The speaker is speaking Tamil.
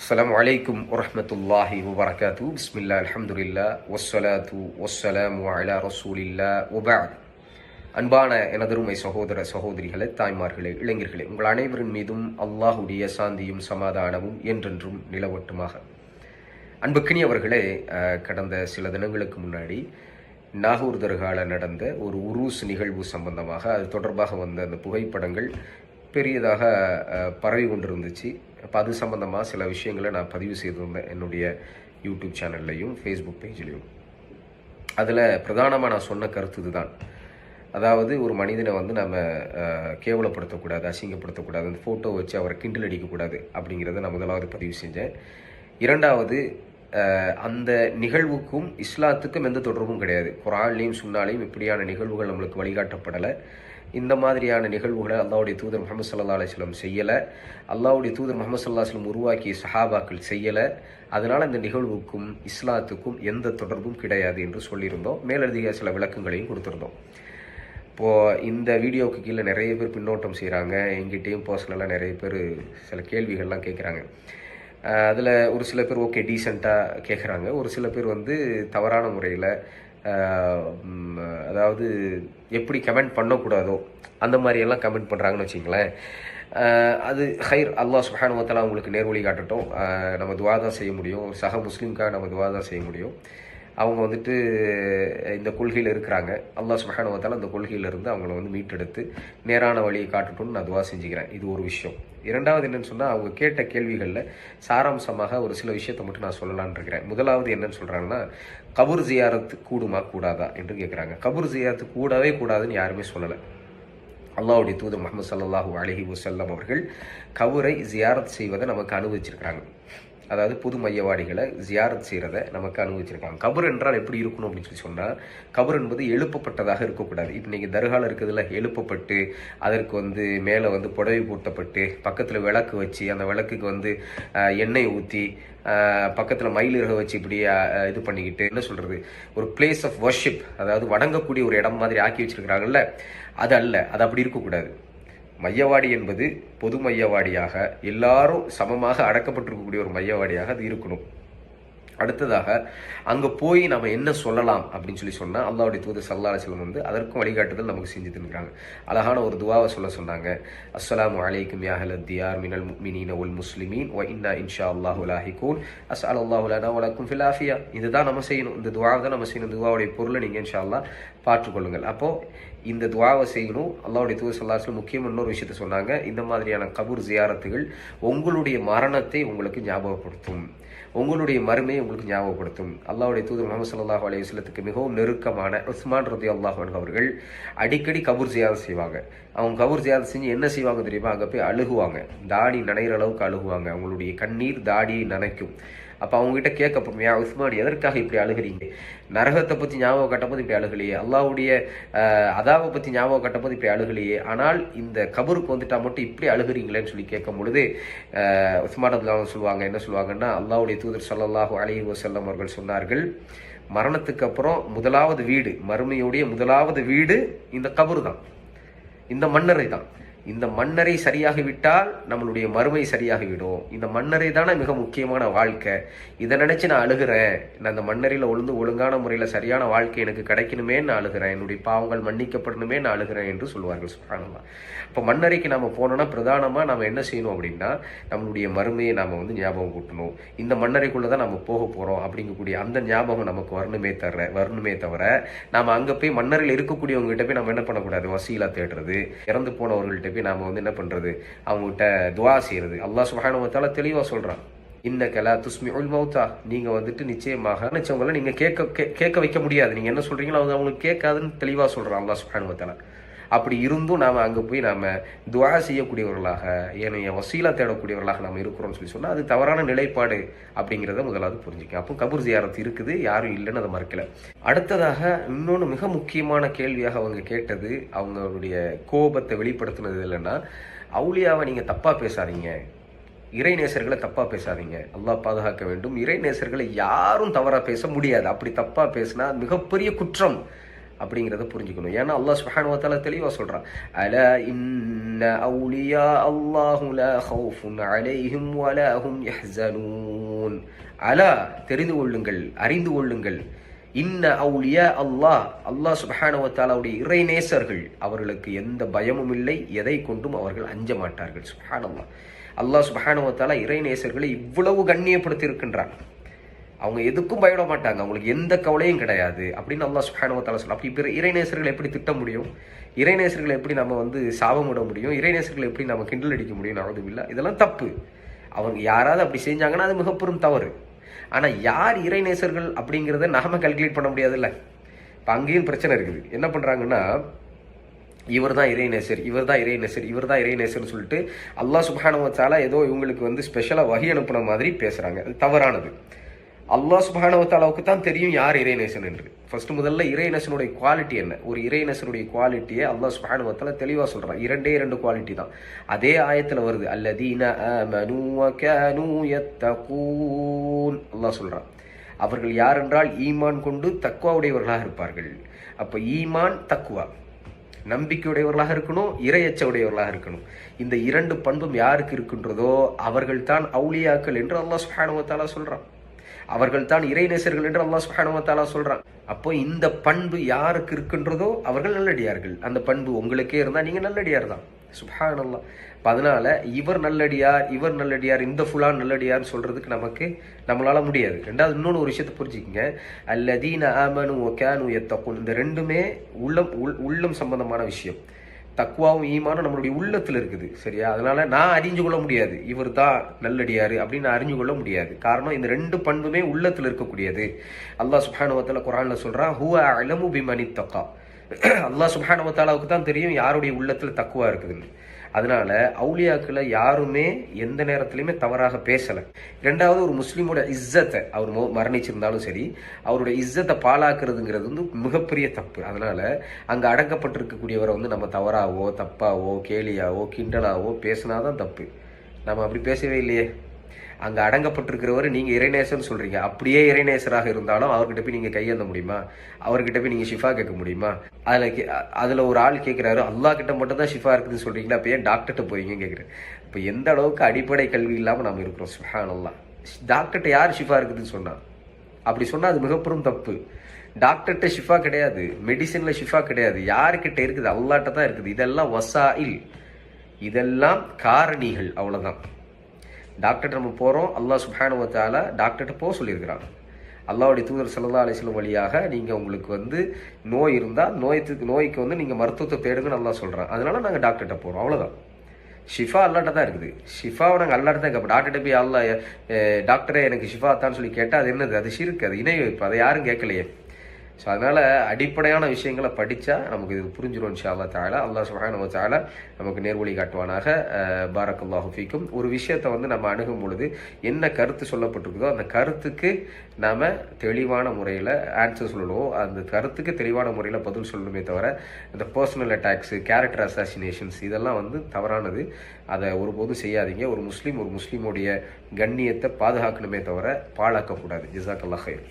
அஸ்ஸலாமு அலைக்கும் வரஹ்மத்துல்லாஹி வபரகாத்துஹு. பிஸ்மில்லாஹ், அல்ஹம்துலில்லாஹ், வஸ்ஸலாத்து வஸ்ஸலாமு அலா ரசூலில்லாஹ் வபஅத். அன்பான எனதருமை சகோதர சகோதரிகளே, தாய்மார்களே, இளைஞர்களே, உங்கள் அனைவரின் மீதும் அல்லாஹுடைய சாந்தியும் சமாதானமும் என்றென்றும் நிலவட்டுமாக. அன்புக்கினியவர்களே, கடந்த சில தினங்களுக்கு முன்னாடி நாகூர் தர்காவில் நடந்த ஒரு உருஸ் நிகழ்வு சம்பந்தமாக அது தொடர்பாக வந்த அந்த புகைப்படங்கள் பெரியதாக பரவி கொண்டிருந்துச்சு. அப்போ அது சம்பந்தமாக சில விஷயங்களை நான் பதிவு செய்திருந்தேன் என்னுடைய யூடியூப் சேனல்லையும் ஃபேஸ்புக் பேஜ்லேயும். அதில் பிரதானமாக நான் சொன்ன கருத்து இதுதான். அதாவது ஒரு மனிதனை நம்ம கேவலப்படுத்தக்கூடாது, அசிங்கப்படுத்தக்கூடாது, அந்த ஃபோட்டோ வச்சு அவரை கிண்டல் அடிக்கக்கூடாது அப்படிங்கிறத நான் முதலாவது பதிவு செஞ்சேன். இரண்டாவது, அந்த நிகழ்வுக்கும் இஸ்லாத்துக்கும் எந்த தொடர்பும் கிடையாது. குர்ஆன்லையும் சுன்னாலையும் இப்படியான நிகழ்வுகள் நம்மளுக்கு வழிகாட்டப்படலை. இந்த மாதிரியான நிகழ்வுகளை அல்லாஹ்வுடைய தூதர் முஹம்மது ஸல்லல்லாஹு அலைஹி வஸல்லம் செய்யலை. அல்லாஹ்வுடைய தூதர் முஹம்மது ஸல்லல்லாஹு அலைஹி வஸல்லம் உருவாக்கிய சஹாபாக்கள் செய்யலை. அதனால் இந்த நிகழ்வுக்கும் இஸ்லாத்துக்கும் எந்த தொடர்பும் கிடையாது என்று சொல்லியிருந்தோம். மேலதிக சில விளக்கங்களையும் கொடுத்துருந்தோம். இப்போது இந்த வீடியோவுக்கு கீழே நிறைய பேர் பின்னோட்டம் செய்கிறாங்க. எங்கிட்டையும் பர்சனலாக நிறைய பேர் சில கேள்விகள்லாம் கேட்குறாங்க. அதில் ஒரு சில பேர் ஓகே டீசெண்டாக கேட்குறாங்க, ஒரு சில பேர் தவறான முறையில், அதாவது எப்படி கமெண்ட் பண்ணக்கூடாதோ அந்த மாதிரியெல்லாம் கமெண்ட் பண்ணுறாங்கன்னு வச்சிங்களேன். அது ஹைர், அல்லாஹ் சுப்ஹானஹு வ தஆலா உங்களுக்கு நேர்வழி காட்டட்டும். நம்ம துஆ தான் செய்ய முடியும். ஒரு சக முஸ்லீம்காக நம்ம துஆ தான் செய்ய முடியும். அவங்க இந்த கொள்கையில் இருக்கிறாங்க. அல்லாஹ் சுப்ஹானஹு வ தஆலா இந்த கொள்கையிலிருந்து அவங்கள மீட்டெடுத்து நேரான வழியை காட்டட்டும்னு நான் துஆ செஞ்சுக்கிறேன். இது ஒரு விஷயம். இரண்டாவது என்னன்னு சொன்னால், அவங்க கேட்ட கேள்விகளில் சாராம்சமாக ஒரு சில விஷயத்தை மட்டும் நான் சொல்லலான்னு இருக்கிறேன். முதலாவது என்னன்னு சொல்கிறாங்கன்னா, கபூர் ஜியாரத்து கூடுமா கூடாதா என்று கேட்குறாங்க. கபூர் ஜியாரத்து கூடவே கூடாதுன்னு யாருமே சொல்லலை. அல்லாஹ்வுடைய தூதர் முஹம்மது ஸல்லல்லாஹு அலைஹி வஸல்லம் அவர்கள் கபூரை ஜியாரத் செய்வதை நமக்கு அனுபவிச்சிருக்கிறாங்க. அதாவது பொது மையவாடிகளை ஜியாரத் செய்கிறத நமக்கு அனுபவிச்சிருக்காங்க. கபர் என்றால் எப்படி இருக்கணும் அப்படின்னு சொன்னால், கபர் என்பது எழுப்பப்பட்டதாக இருக்கக்கூடாது. இப்போ நீங்கள் தர்காவில் இருக்கிறதுல எழுப்பப்பட்டு அதற்கு மேலே புடவை போட்டப்பட்டு பக்கத்தில் விளக்கு வச்சு அந்த விளக்குக்கு எண்ணெய் ஊற்றி பக்கத்தில் மயிலிறக வச்சு இப்படி இது பண்ணிக்கிட்டு என்ன சொல்கிறது, ஒரு பிளேஸ் ஆஃப் வர்ஷிப், அதாவது வணங்கக்கூடிய ஒரு இடம் மாதிரி ஆக்கி வச்சுருக்கிறாங்கல்ல, அது அல்ல. அது அப்படி இருக்கக்கூடாது. மையவாடி என்பது பொது மையவாடியாக எல்லாரும் சமமாக அடக்கப்பட்டிருக்கக்கூடிய ஒரு மையவாடியாக அது இருக்கணும். அடுத்ததாக அங்கே போய் நம்ம என்ன சொல்லலாம் அப்படின்னு சொன்னால், அல்லாஹ்வுடைய தூதர் ஸல்லல்லாஹு அலைஹி வஸல்லம் அதற்கும் வழிகாட்டுதல் நமக்கு செஞ்சு தந்துருக்காங்க. அழகான ஒரு துஆவை சொல்ல சொன்னாங்க. அஸ்ஸலாமு அலைக்கும் யா அஹ்லத் தியார் மினல் முஃமினீன வல் முஸ்லிமீன் வ இன்னா இன்ஷா அல்லாஹு லாஹிகூன் அஸ்அலுல்லாஹு லனா வ லக்கும் ஃபில் ஆஃபியா. இதுதான் நம்ம செய்யணும். இந்த துஆவை தான் நம்ம செய்யணும். துஆவுடைய பொருளை நீங்கள் இன்ஷா அல்லாஹ் பார்த்துக்கொள்ளுங்கள். அப்போது இந்த துஆவை செய்யணும். அல்லாஹ்வுடைய தூதர் ஸல்லல்லாஹு அலைஹி வஸல்லம் முக்கியமாக இன்னொரு விஷயத்தை சொன்னாங்க. இந்த மாதிரியான கபூர் ஜியாரத்துகள் உங்களுடைய மரணத்தை உங்களுக்கு ஞாபகப்படுத்தும், உங்களுடைய மறுமையை உங்களுக்கு ஞாபகப்படுத்தும். அல்லாஹ்வுடைய தூதர் முஹம்மது ஸல்லல்லாஹு அலைஹி வஸல்லத்துக்கு மிகவும் நெருக்கமான உஸ்மான் ரலியல்லாஹு அன்ஹு அவர்கள் அடிக்கடி கபூர் ஜியாரத் செய்வாங்க. அவங்க கபூர் ஜியாரத் செஞ்சு என்ன செய்வாங்க தெரியுமா? அங்கே போய் அழுகுவாங்க. தாடி நனைகிற அளவுக்கு அழுகுவாங்க. அவங்களுடைய கண்ணீர் தாடியை நனைக்கும். அப்போ அவங்ககிட்ட கேட்கப்படும், யா உஸ்மான், எதற்காக இப்படி அழுகிறீங்க? நரகத்தை பற்றி ஞாபகம் கட்டப்போது இப்படி அழுகலையே, அல்லாஹ்வுடைய அதாவை பற்றி ஞாபகம் கட்டப்போது இப்படி அழுகலையே, ஆனால் இந்த கபருக்கு வந்துட்டா மட்டும் இப்படி அழுகிறீங்களேன்னு சொல்லி கேட்கும் பொழுது உஸ்மான் ரலியல்லாஹு சொல்லுவாங்க, என்ன சொல்லுவாங்கன்னா, அல்லாஹ்வுடைய தூதர் ஸல்லல்லாஹு அலைஹி வஸல்லம் அவர்கள் சொன்னார்கள், மரணத்துக்கு அப்புறம் முதலாவது வீடு, மறுமையுடைய முதலாவது வீடு இந்த கபரு தான், இந்த மண்ணறை தான். இந்த மண்ணறை சரியாகிவிட்டால் நம்மளுடைய மறுமை சரியாகிவிடும். இந்த மண்ணறை தானே மிக முக்கியமான வாழ்க்கை. இதை நினைச்சு நான் அழுகிறேன். நான் அந்த மண்ணறையில் ஒழுங்கான முறையில் சரியான வாழ்க்கை எனக்கு கிடைக்கணுமே நான் அழுகிறேன், என்னுடைய பாவங்கள் மன்னிக்கப்படணுமே நான் அழுகிறேன் என்று சொல்வார்கள். சுப்ஹானல்லாஹ். இப்போ மண்ணறைக்கு நாம் போனோம்னா பிரதானமாக நாம் என்ன செய்யணும் அப்படின்னா, நம்மளுடைய மறுமையை நாம் ஞாபகம் கூட்டணும். இந்த மண்ணறைக்குள்ளே தான் நம்ம போக போகிறோம் அப்படிங்கக்கூடிய அந்த ஞாபகம் நமக்கு வரணுமே தவிர நாம் அங்கே போய் மண்ணறையில் இருக்கக்கூடியவங்ககிட்ட போய் நம்ம என்ன பண்ணக்கூடாது, வசீலா தேடுறது, இறந்து போனவர்கள்ட்ட நாம என்ன பண்றது, அவங்ககிட்ட துஆ செய்யறது. அல்லாஹ் சுப்ஹானஹு வ தஆலா தெளிவா சொல்றான், இன்னக லா துஸ்மிஉல் மௌத்தா, நீங்க நிச்சயமாக நினைச்சவங்கள நீங்க கேட்க வைக்க முடியாது. நீங்க என்ன சொல்றீங்களோ அது அவங்களுக்கு கேட்காதுன்னு தெளிவா சொல்றான் அல்லாஹ் சுப்ஹானஹு வ தஆலா. அப்படி இருந்தும் நாம அங்கே போய் நாம துஆ செய்யக்கூடியவர்களாக, ஏனைய வசீலா தேடக்கூடியவர்களாக நாம் இருக்கிறோம்னு சொன்னால் அது தவறான நிலைப்பாடு அப்படிங்கிறத முதலாவது புரிஞ்சுக்க. அப்போ கபூர் ஜியாரத் இருக்குது, யாரும் இல்லைன்னு அதை மறுக்கல. அடுத்ததாக இன்னொன்று மிக முக்கியமான கேள்வியாக அவங்க கேட்டது, அவங்களுடைய கோபத்தை வெளிப்படுத்தினது இல்லைன்னா, அவுலியாவை நீங்கள் தப்பாக பேசாதீங்க, இறை நேசர்களை தப்பாக பேசாதீங்க, அல்லாஹ் பாதுகாக்க வேண்டும். இறை நேசர்களை யாரும் தவறாக பேச முடியாது. அப்படி தப்பாக பேசினா மிகப்பெரிய குற்றம். அப்படிங்கிறத புரிஞ்சுக்கணும். ஏன்னா அல்லாஹ் சுப்ஹானஹு வ தஆலா தெளிவாக சொல்கிறான், அலா இன்ன அவுலியா அல்லாஹு லா ஹவுஃபுன் அலைஹிம் வலா ஹும் யஹ்ஸனூன். அலா தெரிந்து கொள்ளுங்கள், அறிந்து கொள்ளுங்கள், இன்ன அவுலியா அல்லாஹ் சுப்ஹானஹு வ தஆலாவுடைய இறைநேசர்கள், அவர்களுக்கு எந்த பயமும் இல்லை, எதை கொண்டும் அவர்கள் அஞ்ச மாட்டார்கள். சுப்ஹானல்லாஹ், அல்லாஹ் சுப்ஹானஹு வ தஆலா இறைநேசர்களை இவ்வளவு கண்ணியப்படுத்தி இருக்கின்றான். அவங்க எதுக்கும் பயப்பட மாட்டாங்க, அவங்களுக்கு எந்த கவலையும் கிடையாது அப்படின்னு அல்லாஹ் சுப்ஹானஹு வ தஆலா சொல்ல. அப்படி இறைநேசர்களை எப்படி திட்ட முடியும்? இறைநேசர்களை எப்படி நம்ம சாபம் விட முடியும்? இறைநேசர்களை எப்படி நம்ம கிண்டல் அடிக்க முடியும்? நஅூதுபில்லாஹ், இதெல்லாம் தப்பு. அவங்க யாராவது அப்படி செஞ்சாங்கன்னா அது மிகப்பெரும் தவறு. ஆனால் யார் இறைநேசர்கள் அப்படிங்கிறத நாம கால்குலேட் பண்ண முடியாதுல்ல. இப்போ அங்கேயும் பிரச்சனை இருக்குது. என்ன பண்ணுறாங்கன்னா, இவர் தான் இறைநேசர், இவர் தான் இறைநேசர், இவர் தான் இறைநேசர்னு சொல்லிட்டு அல்லாஹ் சுப்ஹானஹு வ தஆலா ஏதோ இவங்களுக்கு ஸ்பெஷலாக வஹி அனுப்புன மாதிரி பேசுகிறாங்க. அது தவறானது. அல்லாஹ் சுப்ஹானஹு வ தஆலாவுக்கு தான் தெரியும் யார் இறைநேசன் என்று. முதல்ல இறைநேசனுடைய குவாலிட்டி என்ன? ஒரு இறைநேசனுடைய குவாலிட்டியை அல்லாஹ் சுப்ஹானஹு வ தஆலா தெளிவாக சொல்கிறான். இரண்டே குவாலிட்டி தான். அதே ஆயத்தில் வருது, அல்லதீன ஆமனூ வ கானூ யத்தகூன். அல்லாஹ் சொல்கிறான், அவர்கள் யார் என்றால் ஈமான் கொண்டு தக்வாவுடையவர்களாக இருப்பார்கள். அப்போ ஈமான், தக்வா, நம்பிக்கையுடையவர்களாக இருக்கணும், இறையச்ச உடையவர்களாக இருக்கணும். இந்த இரண்டு பண்பும் யாருக்கு இருக்கின்றதோ அவர்கள் தான் அவுலியாக்கள் என்று அல்லாஹ் சுப்ஹானஹு வ தஆலா சொல்கிறான். அவர்கள் தான் இறைநேசர்கள் என்று அல்லாஹ் சுப்ஹானஹு வ தஆலா சொல்றான். அப்போ இந்த பண்பு யாருக்கு இருக்கின்றதோ அவர்கள் நல்லடியார்கள். அந்த பண்பு உங்களுக்கே இருந்தால் நீங்கள் நல்லடியார் தான். சுப்ஹானல்லாஹ். அதனால இவர் நல்லடியார், இவர் நல்லடியார், இந்த ஃபுலான் நல்லடியார்னு சொல்றதுக்கு நம்மளால முடியாது. ரெண்டாவது இன்னொன்று ஒரு விஷயத்தை புரிஞ்சுக்கங்க, அல்லதீன ஆமனு வ கானூ யத்தகூன். இந்த ரெண்டுமே உள்ளம் சம்பந்தமான விஷயம். தக்வாவும் ஈமானும் நம்மளுடைய உள்ளத்தில் இருக்குது, சரியா? அதனால நான் அறிஞ்சு கொள்ள முடியாது இவர் தான் நல்லடியாரு அப்படின்னு அறிஞ்சு கொள்ள முடியாது. காரணம், இந்த ரெண்டு பண்புமே உள்ளத்தில் இருக்கக்கூடியது. அல்லாஹ் சுப்ஹானஹு வ தஆலா குர்ஆன்ல சொல்றான், ஹுவ அலமு பிமனித்தகா. அல்லாஹ் சுப்ஹானஹு வ தஆலாவுக்கு தான் தெரியும் யாருடைய உள்ளத்தில் தக்வா இருக்குதுன்னு. அதனால அவுலியாக்களை யாருமே எந்த நேரத்திலையுமே தவறாக பேசலை. ரெண்டாவது, ஒரு முஸ்லீமோட இஸ்ஸத்தை, அவர் மரணிச்சிருந்தாலும் சரி, அவருடைய இஸ்ஸத்தை பாழாக்குறதுங்கிறது மிகப்பெரிய தப்பு. அதனால அங்கே அடக்கப்பட்டிருக்கக்கூடியவரை நம்ம தவறாவோ தப்பாவோ கேலியாவோ கிண்டலாவோ பேசினாதான் தப்பு. நம்ம அப்படி பேசவே இல்லையே. அங்கே அடங்கப்பட்டிருக்கிறவர் நீங்கள் இறைநேசர்னு சொல்கிறீங்க. அப்படியே இறைநேசராக இருந்தாலும் அவர்கிட்ட போய் நீங்கள் கையேந்த முடியுமா? அவர்கிட்ட போய் நீங்கள் ஷிஃபா கேட்க முடியுமா? அதில் ஒரு ஆள் கேட்குறாரு, அல்லா கிட்ட மட்டும் தான் ஷிஃபா இருக்குதுன்னு சொல்கிறீங்களா, அப்போ ஏன் டாக்டர்கிட்ட போவீங்கன்னு கேட்குறேன். இப்போ எந்த அளவுக்கு அடிப்படை கல்வி இல்லாமல் நம்ம இருக்கிறோம். சுப்ஹானல்லாஹ். டாக்டர்கிட்ட யார் ஷிஃபா இருக்குதுன்னு சொன்னால்? அப்படி சொன்னால் அது மிகப்பெரும் தப்பு. டாக்டர்கிட்ட ஷிஃபா கிடையாது, மெடிசனில் ஷிஃபா கிடையாது. யாருக்கிட்ட இருக்குது? அல்லாட்ட தான் இருக்குது. இதெல்லாம் வசாயில், இதெல்லாம் காரணிகள், அவ்வளோதான். டாக்டர்கிட்ட நம்ம போகிறோம், அல்லாஹ் சுப்ஹானஹு வ தஆலா டாக்டர்கிட்ட போக சொல்லியிருக்கிறாங்க. அல்லாஹ்வுடைய தூதர் ஸல்லல்லாஹு அலைஹி வஸல்லம் வழியாக நீங்கள் உங்களுக்கு நோய் இருந்தால் நோய்க்கு நீங்கள் மருத்துவத்தை தேடுங்கன்னு அல்லாஹ் சொல்கிறான். அதனால நாங்கள் டாக்டர்கிட்ட போகிறோம், அவ்வளோதான். ஷிஃபா அல்லாட்ட தான் இருக்குது. ஷிஃபாவை நாங்கள் அல்லாட்ட தான் கேட்போம். டாக்டர்கிட்ட போய் அல்லாஹ் டாக்டரே எனக்கு ஷிஃபா தான்னு சொல்லி கேட்டால் அது என்னது? அது ஷிர்க், அது இணை வைப்பு. அதை யாரும் கேட்கலையே. ஸோ அதனால் அடிப்படையான விஷயங்களை படித்தா நமக்கு இது புரிஞ்சிடும் இன்ஷா அல்லாஹ் தஆலா. அல்லாஹ் சுப்ஹானஹு வ தஆலா நமக்கு நேர்வழி காட்டுவானாக. பாரக்கல்லாஹு ஃபீக்கும். ஒரு விஷயத்தை நம்ம அணுகும் பொழுது என்ன கருத்து சொல்லப்பட்டிருக்குதோ அந்த கருத்துக்கு நாம் தெளிவான முறையில் ஆன்சர் சொல்லணும். அந்த கருத்துக்கு தெளிவான முறையில் பதில் சொல்லணுமே தவிர இந்த பர்சனல் அட்டாக்ஸு, கேரக்டர் அசாசினேஷன்ஸ் இதெல்லாம் தவறானது. அதை ஒருபோதும் செய்யாதீங்க. ஒரு முஸ்லீமுடைய கண்ணியத்தை பாதுகாக்கணுமே தவிர பாழாக்கக்கூடாது. ஜஸாக்கல்லாஹ் ஹைர்.